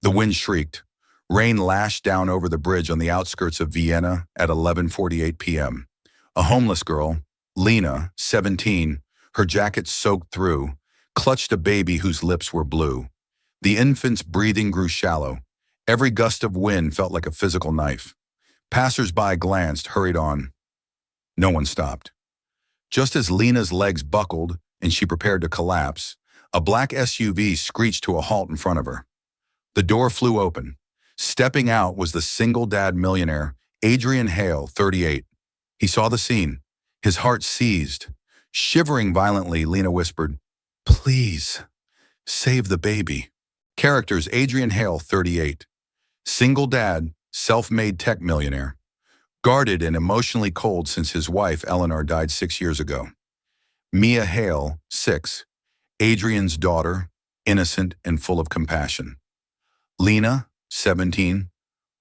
The wind shrieked. Rain lashed down over the bridge on the outskirts of Vienna at 11:48 p.m. A homeless girl, Lina, 17, her jacket soaked through, clutched a baby whose lips were blue. The infant's breathing grew shallow. Every gust of wind felt like a physical knife. Passersby glanced, hurried on. No one stopped. Just as Lina's legs buckled and she prepared to collapse, a black SUV screeched to a halt in front of her. The door flew open. Stepping out was the single dad millionaire, Adrian Hale, 38. He saw the scene. His heart seized. Shivering violently, Lina whispered, "Please, save the baby." Characters: Adrian Hale, 38. Single dad, self-made tech millionaire. Guarded and emotionally cold since his wife, Eleanor, died 6 years ago. Mia Hale, 6. Adrian's daughter, innocent and full of compassion. Lina, 17.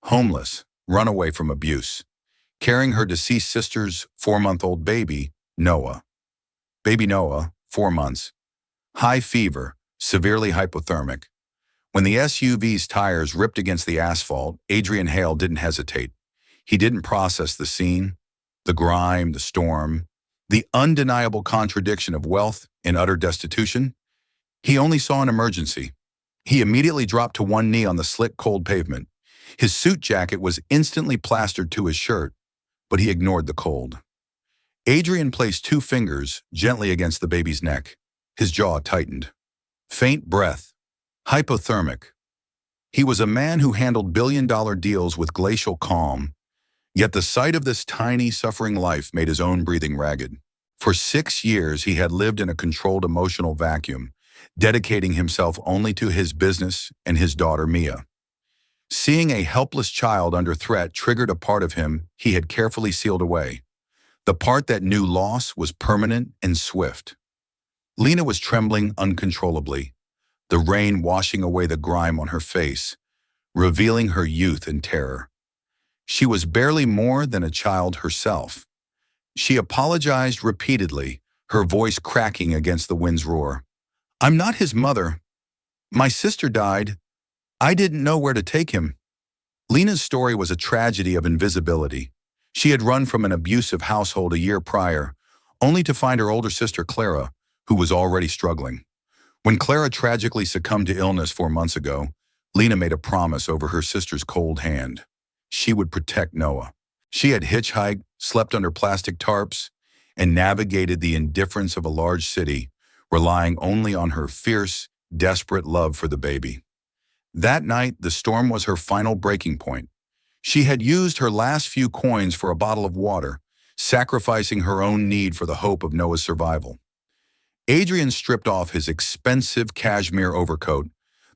Homeless, runaway from abuse. Carrying her deceased sister's 4-month-old baby, Noah. Baby Noah, 4 months. High fever, severely hypothermic. When the SUV's tires ripped against the asphalt, Adrian Hale didn't hesitate. He didn't process the scene, the grime, the storm, the undeniable contradiction of wealth and utter destitution. He only saw an emergency. He immediately dropped to one knee on the slick, cold pavement. His suit jacket was instantly plastered to his shirt, but he ignored the cold. Adrian placed 2 fingers gently against the baby's neck. His jaw tightened. Faint breath. Hypothermic. He was a man who handled billion-dollar deals with glacial calm, yet the sight of this tiny, suffering life made his own breathing ragged. For 6 years, he had lived in a controlled emotional vacuum, dedicating himself only to his business and his daughter, Mia. Seeing a helpless child under threat triggered a part of him he had carefully sealed away. The part that knew loss was permanent and swift. Lina was trembling uncontrollably, the rain washing away the grime on her face, revealing her youth and terror. She was barely more than a child herself. She apologized repeatedly, her voice cracking against the wind's roar. "I'm not his mother. My sister died. I didn't know where to take him." Lina's story was a tragedy of invisibility. She had run from an abusive household a year prior, only to find her older sister Clara, who was already struggling. When Clara tragically succumbed to illness 4 months ago, Lina made a promise over her sister's cold hand. She would protect Noah. She had hitchhiked, slept under plastic tarps, and navigated the indifference of a large city, relying only on her fierce, desperate love for the baby. That night, the storm was her final breaking point. She had used her last few coins for a bottle of water, sacrificing her own need for the hope of Noah's survival. Adrian stripped off his expensive cashmere overcoat,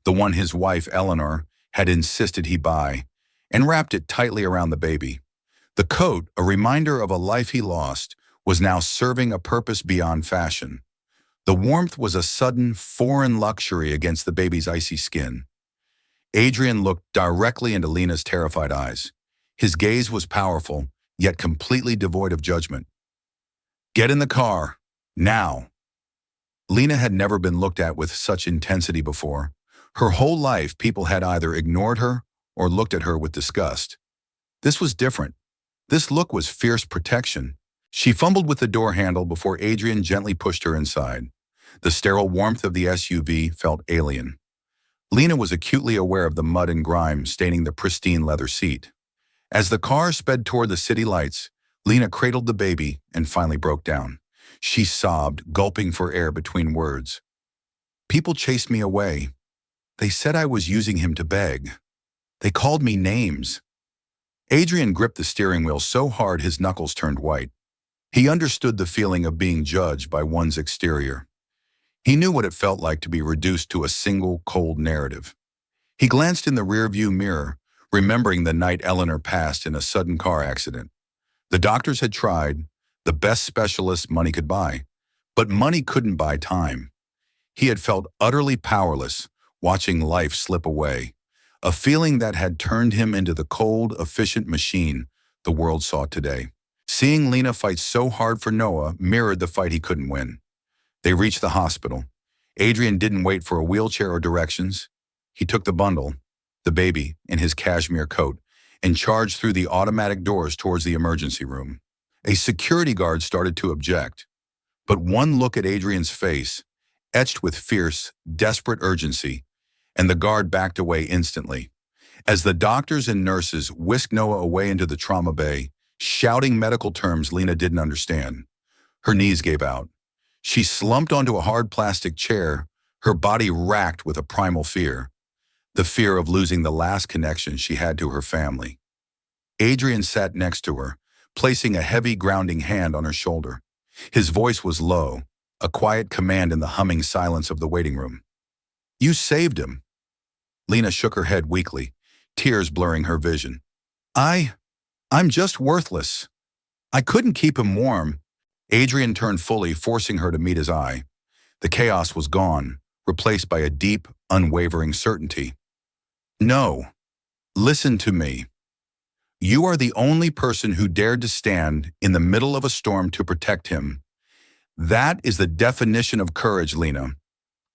the one his wife, Eleanor, had insisted he buy, and wrapped it tightly around the baby. The coat, a reminder of a life he lost, was now serving a purpose beyond fashion. The warmth was a sudden, foreign luxury against the baby's icy skin. Adrian looked directly into Lina's terrified eyes. His gaze was powerful, yet completely devoid of judgment. "Get in the car, now." Lina had never been looked at with such intensity before. Her whole life, people had either ignored her or looked at her with disgust. This was different. This look was fierce protection. She fumbled with the door handle before Adrian gently pushed her inside. The sterile warmth of the SUV felt alien. Lina was acutely aware of the mud and grime staining the pristine leather seat. As the car sped toward the city lights, Lina cradled the baby and finally broke down. She sobbed, gulping for air between words. "People chased me away. They said I was using him to beg. They called me names." Adrian gripped the steering wheel so hard his knuckles turned white. He understood the feeling of being judged by one's exterior. He knew what it felt like to be reduced to a single, cold narrative. He glanced in the rearview mirror, remembering the night Eleanor passed in a sudden car accident. The doctors had tried, the best specialists money could buy, but money couldn't buy time. He had felt utterly powerless, watching life slip away, a feeling that had turned him into the cold, efficient machine the world saw today. Seeing Lina fight so hard for Noah mirrored the fight he couldn't win. They reached the hospital. Adrian didn't wait for a wheelchair or directions. He took the bundle. the baby in his cashmere coat, and charged through the automatic doors towards the emergency room. A security guard started to object, but one look at Adrian's face, etched with fierce, desperate urgency, and the guard backed away instantly. As the doctors and nurses whisked Noah away into the trauma bay, shouting medical terms Lina didn't understand, her knees gave out. She slumped onto a hard plastic chair, her body racked with a primal fear, the fear of losing the last connection she had to her family. Adrian sat next to her, placing a heavy grounding hand on her shoulder. His voice was low, a quiet command in the humming silence of the waiting room. "You saved him." Lina shook her head weakly, tears blurring her vision. I'm just worthless. I couldn't keep him warm." Adrian turned fully, forcing her to meet his eye. The chaos was gone, replaced by a deep, unwavering certainty. "No, listen to me. You are the only person who dared to stand in the middle of a storm to protect him. That is the definition of courage, Lina.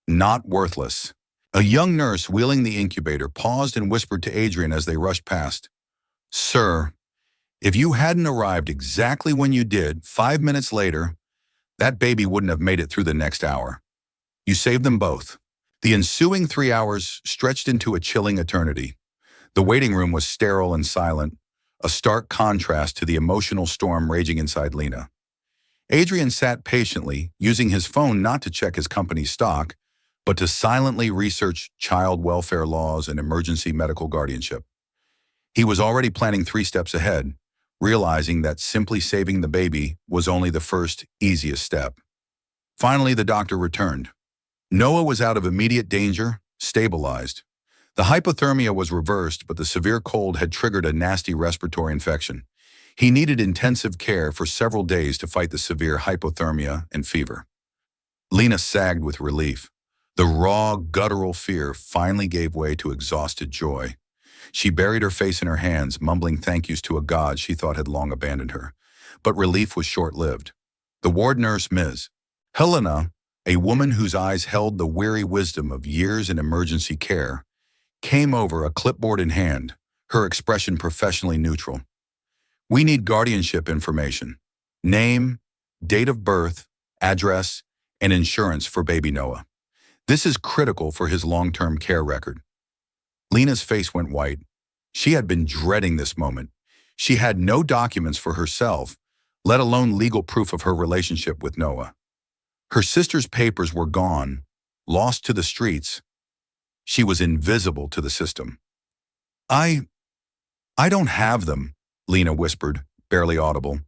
Not worthless." A young nurse wheeling the incubator paused and whispered to Adrian as they rushed past. "Sir, if you hadn't arrived exactly when you did, 5 minutes later, that baby wouldn't have made it through the next hour. You saved them both." The ensuing 3 hours stretched into a chilling eternity. The waiting room was sterile and silent, a stark contrast to the emotional storm raging inside Lina. Adrian sat patiently, using his phone not to check his company's stock, but to silently research child welfare laws and emergency medical guardianship. He was already planning 3 steps ahead, realizing that simply saving the baby was only the first, easiest step. Finally, the doctor returned. Noah was out of immediate danger, stabilized. The hypothermia was reversed, but the severe cold had triggered a nasty respiratory infection. He needed intensive care for several days to fight the severe hypothermia and fever. Lina sagged with relief. The raw, guttural fear finally gave way to exhausted joy. She buried her face in her hands, mumbling thank yous to a god she thought had long abandoned her. But relief was short-lived. The ward nurse, Ms. Helena, a woman whose eyes held the weary wisdom of years in emergency care, came over, a clipboard in hand, her expression professionally neutral. "We need guardianship information. Name, date of birth, address, and insurance for baby Noah. This is critical for his long-term care record." Lina's face went white. She had been dreading this moment. She had no documents for herself, let alone legal proof of her relationship with Noah. Her sister's papers were gone, lost to the streets. She was invisible to the system. I don't have them," Lina whispered, barely audible.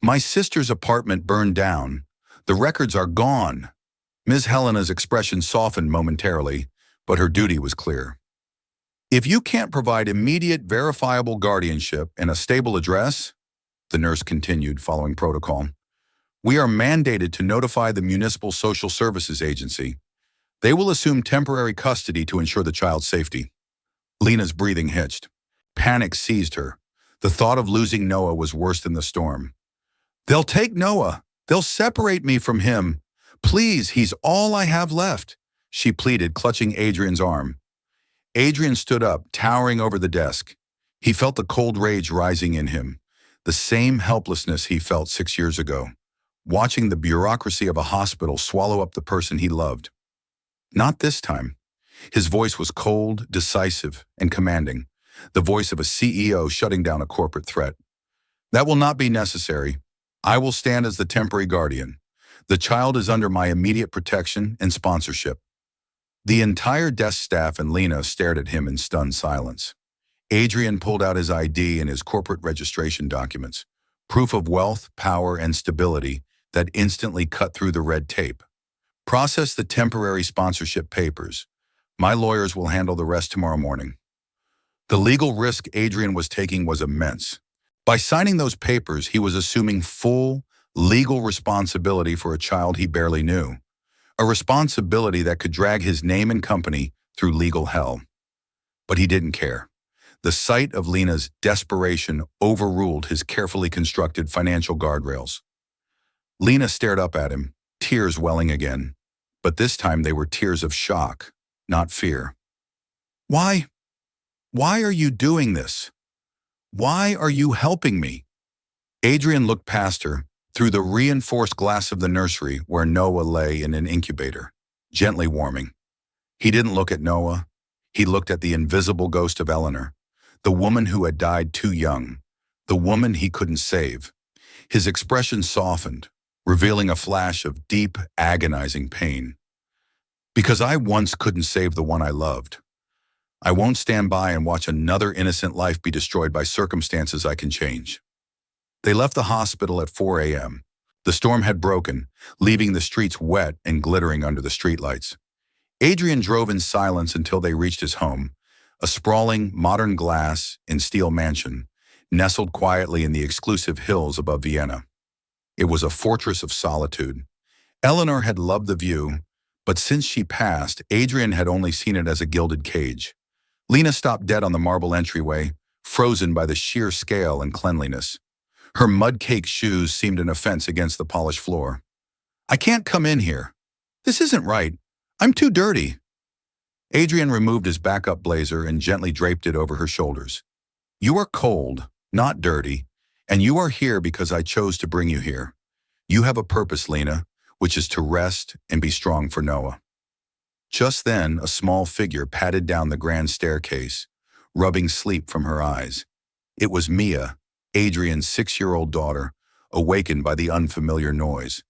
"My sister's apartment burned down. The records are gone." Ms. Helena's expression softened momentarily, but her duty was clear. "If you can't provide immediate, verifiable guardianship and a stable address," the nurse continued, following protocol, "we are mandated to notify the Municipal Social Services Agency. They will assume temporary custody to ensure the child's safety." Lina's breathing hitched. Panic seized her. The thought of losing Noah was worse than the storm. "They'll take Noah. They'll separate me from him. Please, he's all I have left," she pleaded, clutching Adrian's arm. Adrian stood up, towering over the desk. He felt the cold rage rising in him, the same helplessness he felt 6 years ago, watching the bureaucracy of a hospital swallow up the person he loved. Not this time. His voice was cold, decisive, and commanding, the voice of a CEO shutting down a corporate threat. "That will not be necessary. I will stand as the temporary guardian. The child is under my immediate protection and sponsorship." The entire desk staff and Lina stared at him in stunned silence. Adrian pulled out his ID and his corporate registration documents, proof of wealth, power, and stability that instantly cut through the red tape. "Process the temporary sponsorship papers. My lawyers will handle the rest tomorrow morning." The legal risk Adrian was taking was immense. By signing those papers, he was assuming full, legal responsibility for a child he barely knew, a responsibility that could drag his name and company through legal hell. But he didn't care. The sight of Lina's desperation overruled his carefully constructed financial guardrails. Lina stared up at him, tears welling again, but this time they were tears of shock, not fear. Why Why are you doing this? Why are you helping me? Adrian looked past her, through the reinforced glass of the nursery where Noah lay in an incubator, gently warming. He didn't look at Noah. He looked at the invisible ghost of Eleanor, the woman who had died too young, the woman he couldn't save. His expression softened, revealing a flash of deep, agonizing pain. Because I once couldn't save the one I loved. I won't stand by and watch another innocent life be destroyed by circumstances I can change. They left the hospital at 4 a.m. The storm had broken, leaving the streets wet and glittering under the streetlights. Adrian drove in silence until they reached his home, a sprawling, modern glass and steel mansion, nestled quietly in the exclusive hills above Vienna. It was a fortress of solitude. Eleanor had loved the view, but since she passed, Adrian had only seen it as a gilded cage. Lina stopped dead on the marble entryway, frozen by the sheer scale and cleanliness. Her mud-caked shoes seemed an offense against the polished floor. "I can't come in here. This isn't right. I'm too dirty." Adrian removed his backup blazer and gently draped it over her shoulders. "You are cold, not dirty, and you are here because I chose to bring you here. You have a purpose, Lina, which is to rest and be strong for Noah." Just then, a small figure padded down the grand staircase, rubbing sleep from her eyes. It was Mia, Adrian's 6-year-old daughter, awakened by the unfamiliar noise.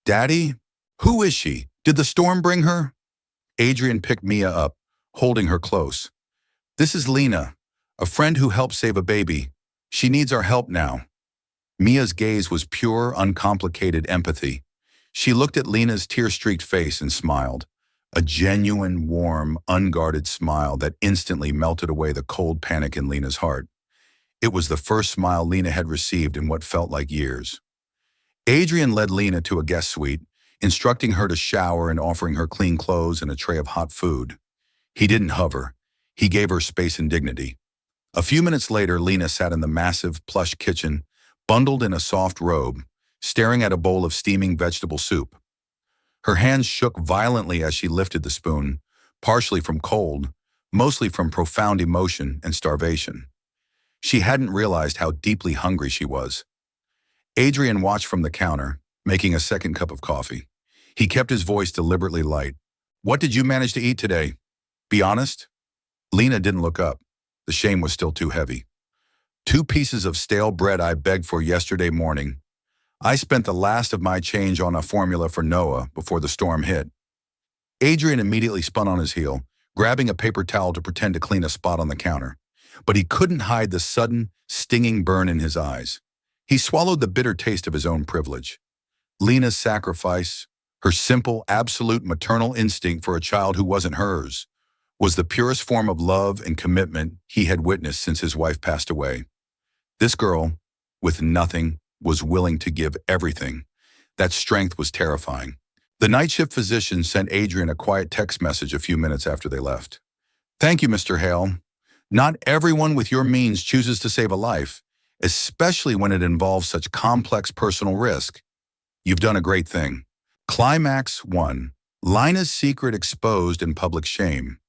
"Daddy? Who is she? Did the storm bring her?" Adrian picked Mia up, holding her close. "This is Lina, a friend who helped save a baby. She needs our help now." Mia's gaze was pure, uncomplicated empathy. She looked at Lina's tear-streaked face and smiled, a genuine, warm, unguarded smile that instantly melted away the cold panic in Lina's heart. It was the first smile Lina had received in what felt like years. Adrian led Lina to a guest suite, instructing her to shower and offering her clean clothes and a tray of hot food. He didn't hover. He gave her space and dignity. A few minutes later, Lina sat in the massive, plush kitchen, bundled in a soft robe, staring at a bowl of steaming vegetable soup. Her hands shook violently as she lifted the spoon, partially from cold, mostly from profound emotion and starvation. She hadn't realized how deeply hungry she was. Adrian watched from the counter, making a second cup of coffee. He kept his voice deliberately light. "What did you manage to eat today? Be honest?" Lina didn't look up. The shame was still too heavy. "2 pieces of stale bread I begged for yesterday morning. I spent the last of my change on a formula for Noah before the storm hit." Adrian immediately spun on his heel, grabbing a paper towel to pretend to clean a spot on the counter. But he couldn't hide the sudden, stinging burn in his eyes. He swallowed the bitter taste of his own privilege. Lina's sacrifice, her simple, absolute maternal instinct for a child who wasn't hers, was the purest form of love and commitment he had witnessed since his wife passed away. This girl, with nothing, was willing to give everything. That strength was terrifying. The night shift physician sent Adrian a quiet text message a few minutes after they left. "Thank you, Mr. Hale. Not everyone with your means chooses to save a life, especially when it involves such complex personal risk. You've done a great thing." Climax 1. Lina's secret exposed in public shame.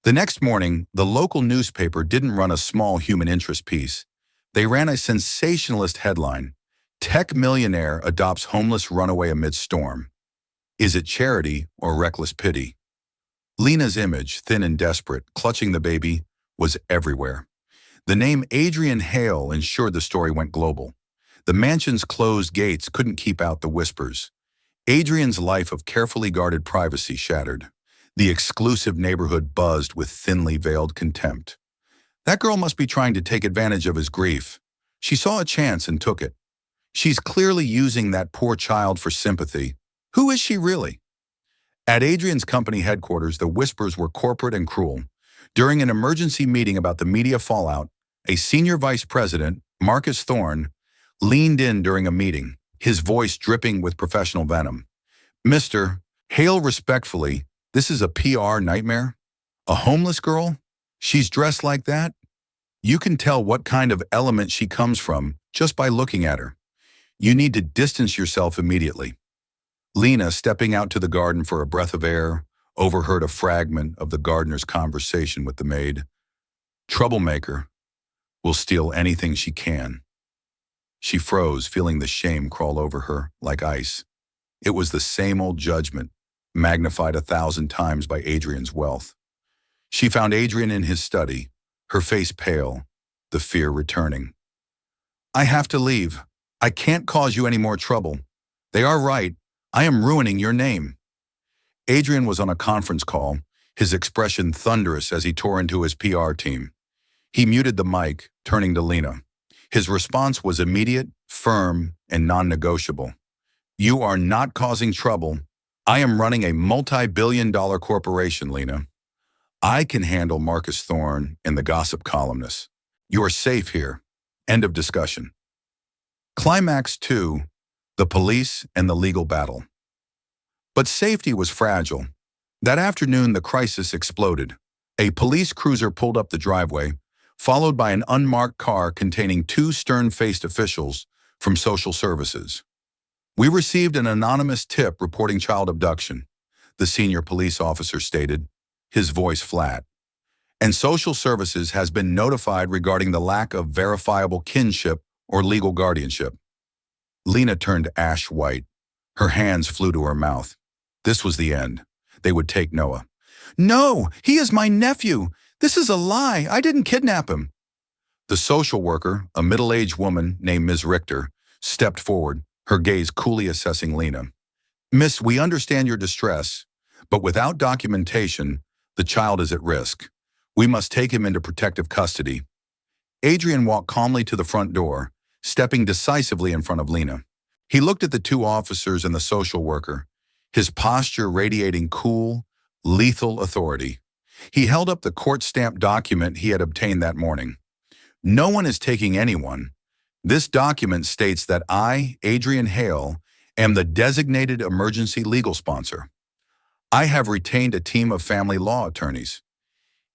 The next morning, the local newspaper didn't run a small human interest piece. They ran a sensationalist headline: "Tech Millionaire Adopts Homeless Runaway Amid Storm." Is it charity or reckless pity? Lina's image, thin and desperate, clutching the baby, was everywhere. The name Adrian Hale ensured the story went global. The mansion's closed gates couldn't keep out the whispers. Adrian's life of carefully guarded privacy shattered. The exclusive neighborhood buzzed with thinly veiled contempt. That girl must be trying to take advantage of his grief. She saw a chance and took it. She's clearly using that poor child for sympathy. Who is she really? At Adrian's company headquarters, the whispers were corporate and cruel. During an emergency meeting about the media fallout, a senior vice president, Marcus Thorne, leaned in during a meeting, his voice dripping with professional venom. "Mr. Hale, respectfully, this is a PR nightmare? A homeless girl? She's dressed like that? You can tell what kind of element she comes from just by looking at her. You need to distance yourself immediately." Lina, stepping out to the garden for a breath of air, overheard a fragment of the gardener's conversation with the maid. Troublemaker will steal anything she can. She froze, feeling the shame crawl over her like ice. It was the same old judgment, magnified 1,000 times by Adrian's wealth. She found Adrian in his study, her face pale, the fear returning. I have to leave. I can't cause you any more trouble. They are right. I am ruining your name. Adrian was on a conference call, his expression thunderous as he tore into his PR team. He muted the mic, turning to Lina. His response was immediate, firm, and non-negotiable. You are not causing trouble. I am running a multi-billion-dollar corporation, Lina. I can handle Marcus Thorne and the gossip columnists. You are safe here. End of discussion. Climax 2, the police and the legal battle. But safety was fragile. That afternoon, the crisis exploded. A police cruiser pulled up the driveway, followed by an unmarked car containing 2 stern-faced officials from social services. We received an anonymous tip reporting child abduction, the senior police officer stated, his voice flat. And social services has been notified regarding the lack of verifiable kinship or legal guardianship. Lina turned ash white. Her hands flew to her mouth. This was the end. They would take Noah. No, he is my nephew. This is a lie. I didn't kidnap him. The social worker, a middle-aged woman named Ms. Richter, stepped forward, her gaze coolly assessing Lina. Miss, we understand your distress, but without documentation, the child is at risk. We must take him into protective custody. Adrian walked calmly to the front door, stepping decisively in front of Lina. He looked at the 2 officers and the social worker, his posture radiating cool, lethal authority. He held up the court-stamped document he had obtained that morning. No one is taking anyone. This document states that I, Adrian Hale, am the designated emergency legal sponsor. I have retained a team of family law attorneys.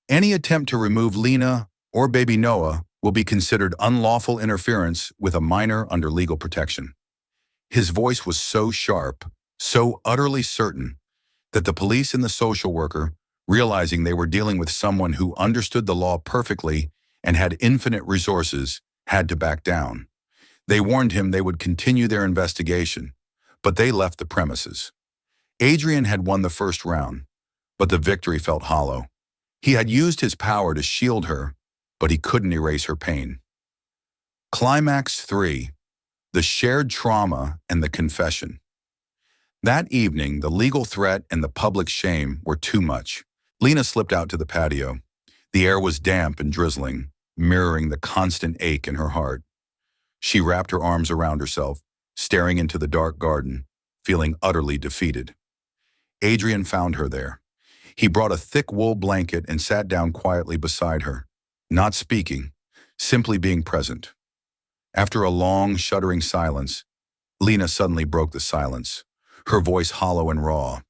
Any attempt to remove Lina or baby Noah will be considered unlawful interference with a minor under legal protection. His voice was so sharp, so utterly certain, that the police and the social worker, realizing they were dealing with someone who understood the law perfectly and had infinite resources, had to back down. They warned him they would continue their investigation, but they left the premises. Adrian had won the first round, but the victory felt hollow. He had used his power to shield her, but he couldn't erase her pain. Climax 3, the shared trauma and the confession. That evening, the legal threat and the public shame were too much. Lina slipped out to the patio. The air was damp and drizzling, mirroring the constant ache in her heart. She wrapped her arms around herself, staring into the dark garden, feeling utterly defeated. Adrian found her there. He brought a thick wool blanket and sat down quietly beside her, not speaking, simply being present. After a long, shuddering silence, Lina suddenly broke the silence, her voice hollow and raw.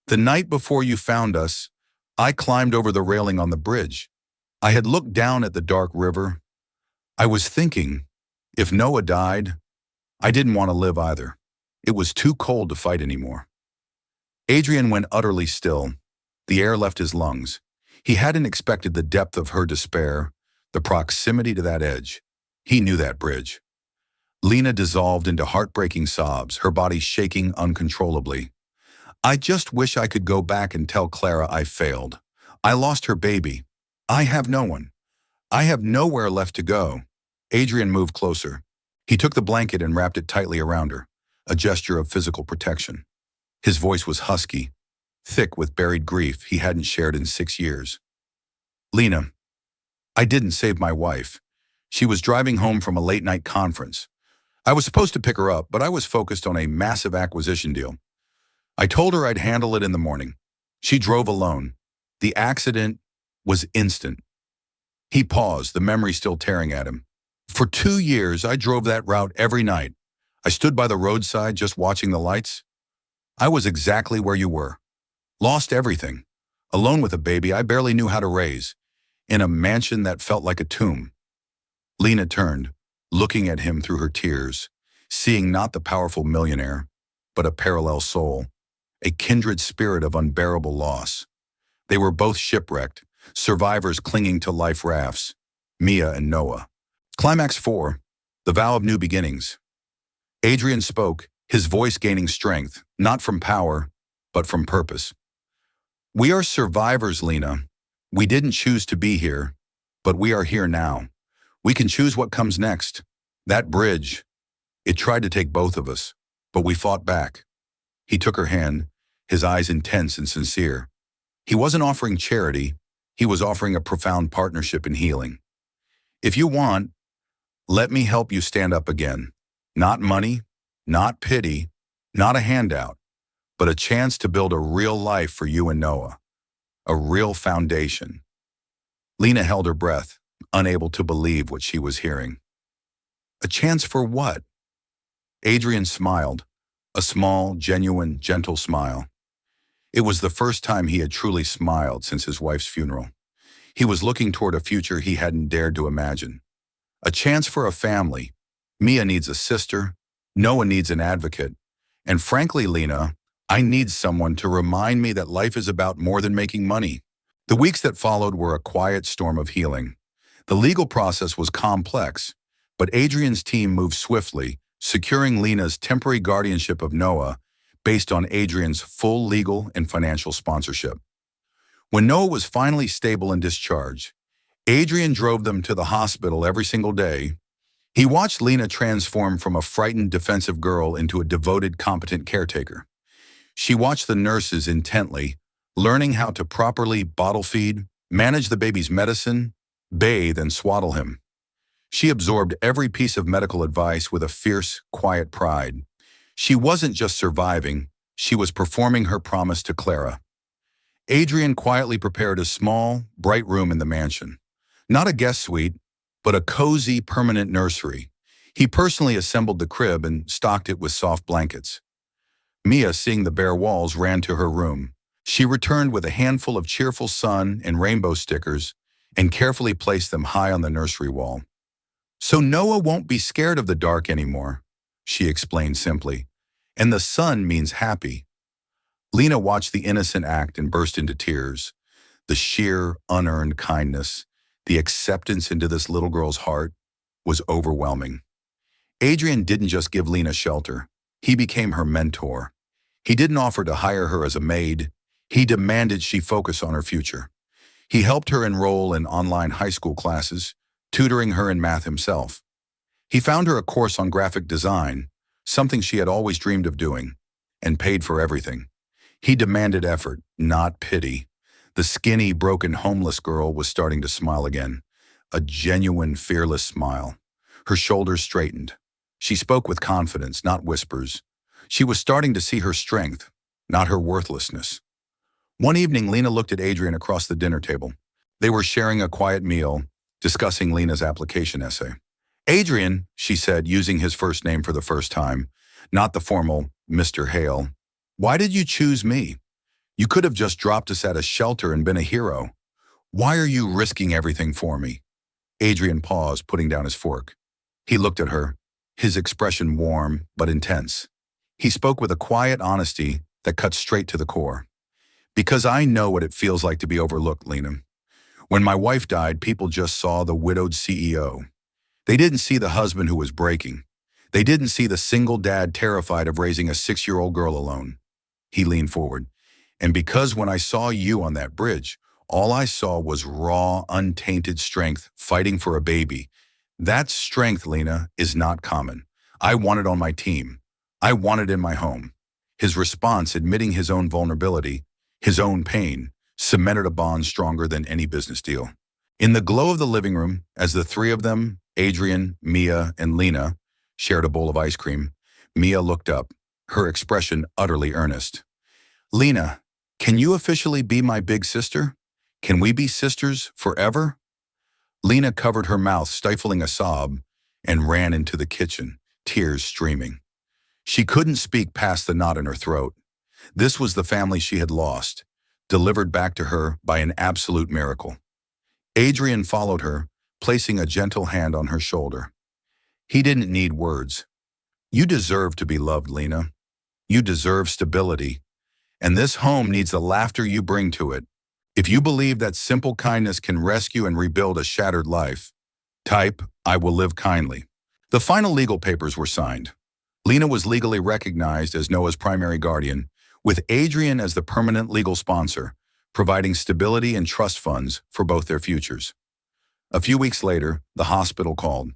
The night before you found us, I climbed over the railing on the bridge. I had looked down at the dark river. I was thinking, if Noah died, I didn't want to live either. It was too cold to fight anymore. Adrian went utterly still. The air left his lungs. He hadn't expected the depth of her despair, the proximity to that edge. He knew that bridge. Lina dissolved into heartbreaking sobs, her body shaking uncontrollably. I just wish I could go back and tell Clara I failed. I lost her baby. I have no one. I have nowhere left to go. Adrian moved closer. He took the blanket and wrapped it tightly around her, a gesture of physical protection. His voice was husky, thick with buried grief he hadn't shared in 6 years. Lina, I didn't save my wife. She was driving home from a late-night conference. I was supposed to pick her up, but I was focused on a massive acquisition deal. I told her I'd handle it in the morning. She drove alone. The accident was instant. He paused, the memory still tearing at him. For 2 years, I drove that route every night. I stood by the roadside just watching the lights. I was exactly where you were. Lost everything. Alone with a baby I barely knew how to raise. In a mansion that felt like a tomb. Lina turned, looking at him through her tears, seeing not the powerful millionaire, but a parallel soul, a kindred spirit of unbearable loss. They were both shipwrecked, survivors clinging to life rafts, Mia and Noah. Climax 4, the vow of new beginnings. Adrian spoke, his voice gaining strength, not from power, but from purpose. We are survivors, Lina. We didn't choose to be here, but we are here now. We can choose what comes next. That bridge, it tried to take both of us, but we fought back. He took her hand, his eyes intense and sincere. He wasn't offering charity, he was offering a profound partnership in healing. If you want, let me help you stand up again. Not money, not pity, not a handout, but a chance to build a real life for you and Noah. A real foundation. Lina held her breath, unable to believe what she was hearing. A chance for what? Adrian smiled, a small, genuine, gentle smile. It was the first time he had truly smiled since his wife's funeral. He was looking toward a future he hadn't dared to imagine. A chance for a family. Mia needs a sister, Noah needs an advocate, and frankly, Lina, I need someone to remind me that life is about more than making money. The weeks that followed were a quiet storm of healing. The legal process was complex, but Adrian's team moved swiftly, securing Lina's temporary guardianship of Noah based on Adrian's full legal and financial sponsorship. When Noah was finally stable and discharged, Adrian drove them to the hospital every single day. He watched Lina transform from a frightened, defensive girl into a devoted, competent caretaker. She watched the nurses intently, learning how to properly bottle feed, manage the baby's medicine, bathe and swaddle him. She absorbed every piece of medical advice with a fierce, quiet pride. She wasn't just surviving, she was performing her promise to Clara. Adrian quietly prepared a small, bright room in the mansion. Not a guest suite, but a cozy, permanent nursery. He personally assembled the crib and stocked it with soft blankets. Mia, seeing the bare walls, ran to her room. She returned with a handful of cheerful sun and rainbow stickers and carefully placed them high on the nursery wall. So Noah won't be scared of the dark anymore, she explained simply. And the sun means happy. Lina watched the innocent act and burst into tears. The sheer, unearned kindness, the acceptance into this little girl's heart was overwhelming. Adrian didn't just give Lina shelter. He became her mentor. He didn't offer to hire her as a maid. He demanded she focus on her future. He helped her enroll in online high school classes, tutoring her in math himself. He found her a course on graphic design, something she had always dreamed of doing, and paid for everything. He demanded effort, not pity. The skinny, broken, homeless girl was starting to smile again, a genuine, fearless smile. Her shoulders straightened. She spoke with confidence, not whispers. She was starting to see her strength, not her worthlessness. One evening, Lina looked at Adrian across the dinner table. They were sharing a quiet meal, discussing Lina's application essay. Adrian, she said, using his first name for the first time, not the formal Mr. Hale. Why did you choose me? You could have just dropped us at a shelter and been a hero. Why are you risking everything for me? Adrian paused, putting down his fork. He looked at her, his expression warm but intense. He spoke with a quiet honesty that cut straight to the core. Because I know what it feels like to be overlooked, Lina. When my wife died, people just saw the widowed CEO. They didn't see the husband who was breaking. They didn't see the single dad terrified of raising a 6-year-old girl alone. He leaned forward. And because when I saw you on that bridge, all I saw was raw, untainted strength fighting for a baby. That strength, Lina, is not common. I want it on my team. I want it in my home. His response, admitting his own vulnerability, his own pain, cemented a bond stronger than any business deal. In the glow of the living room, as the three of them, Adrian, Mia, and Lina, shared a bowl of ice cream, Mia looked up, her expression utterly earnest. Lina, can you officially be my big sister? Can we be sisters forever? Lina covered her mouth, stifling a sob, and ran into the kitchen, tears streaming. She couldn't speak past the knot in her throat. This was the family she had lost, delivered back to her by an absolute miracle. Adrian followed her, placing a gentle hand on her shoulder. He didn't need words. You deserve to be loved, Lina. You deserve stability. And this home needs the laughter you bring to it. If you believe that simple kindness can rescue and rebuild a shattered life, type, "I will live kindly." The final legal papers were signed. Lina was legally recognized as Noah's primary guardian, with Adrian as the permanent legal sponsor, providing stability and trust funds for both their futures. A few weeks later, the hospital called.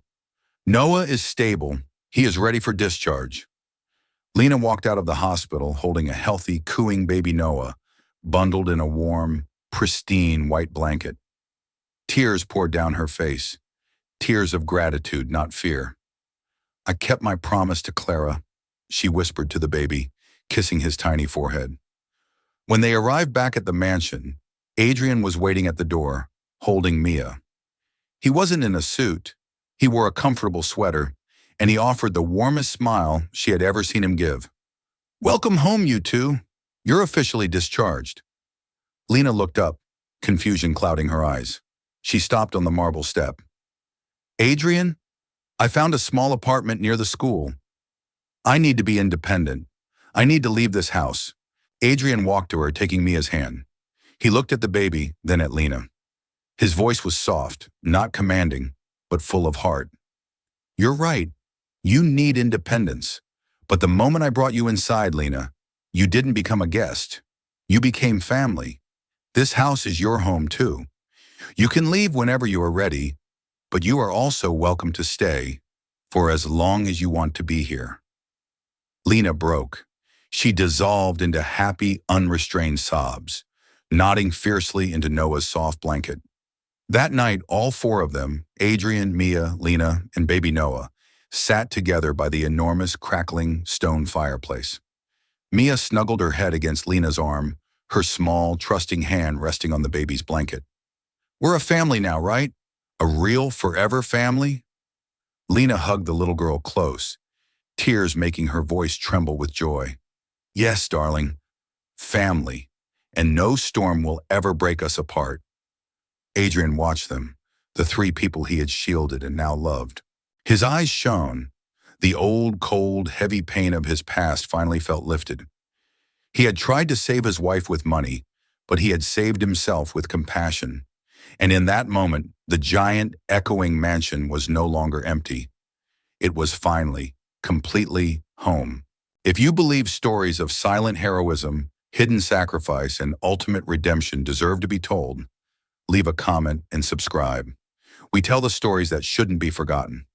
"Noah is stable. He is ready for discharge." Lina walked out of the hospital holding a healthy, cooing baby Noah, bundled in a warm, pristine white blanket. Tears poured down her face, tears of gratitude, not fear. "I kept my promise to Clara," she whispered to the baby, kissing his tiny forehead. When they arrived back at the mansion, Adrian was waiting at the door, holding Mia. He wasn't in a suit. He wore a comfortable sweater, and he offered the warmest smile she had ever seen him give. "Welcome home, you two. You're officially discharged." Lina looked up, confusion clouding her eyes. She stopped on the marble step. "Adrian, I found a small apartment near the school. I need to be independent. I need to leave this house." Adrian walked to her, taking Mia's hand. He looked at the baby, then at Lina. His voice was soft, not commanding, but full of heart. "You're right. You need independence. But the moment I brought you inside, Lina, you didn't become a guest. You became family. This house is your home too. You can leave whenever you are ready, but you are also welcome to stay for as long as you want to be here." Lina broke. She dissolved into happy, unrestrained sobs, nodding fiercely into Noah's soft blanket. That night, all four of them, Adrian, Mia, Lina, and baby Noah, sat together by the enormous, crackling stone fireplace. Mia snuggled her head against Lina's arm, her small, trusting hand resting on the baby's blanket. "We're a family now, right? A real, forever family?" Lina hugged the little girl close, tears making her voice tremble with joy. "Yes, darling. Family. And no storm will ever break us apart." Adrian watched them, the three people he had shielded and now loved. His eyes shone. The old, cold, heavy pain of his past finally felt lifted. He had tried to save his wife with money, but he had saved himself with compassion. And in that moment, the giant, echoing mansion was no longer empty. It was finally, completely home. If you believe stories of silent heroism, hidden sacrifice, and ultimate redemption deserve to be told, leave a comment and subscribe. We tell the stories that shouldn't be forgotten.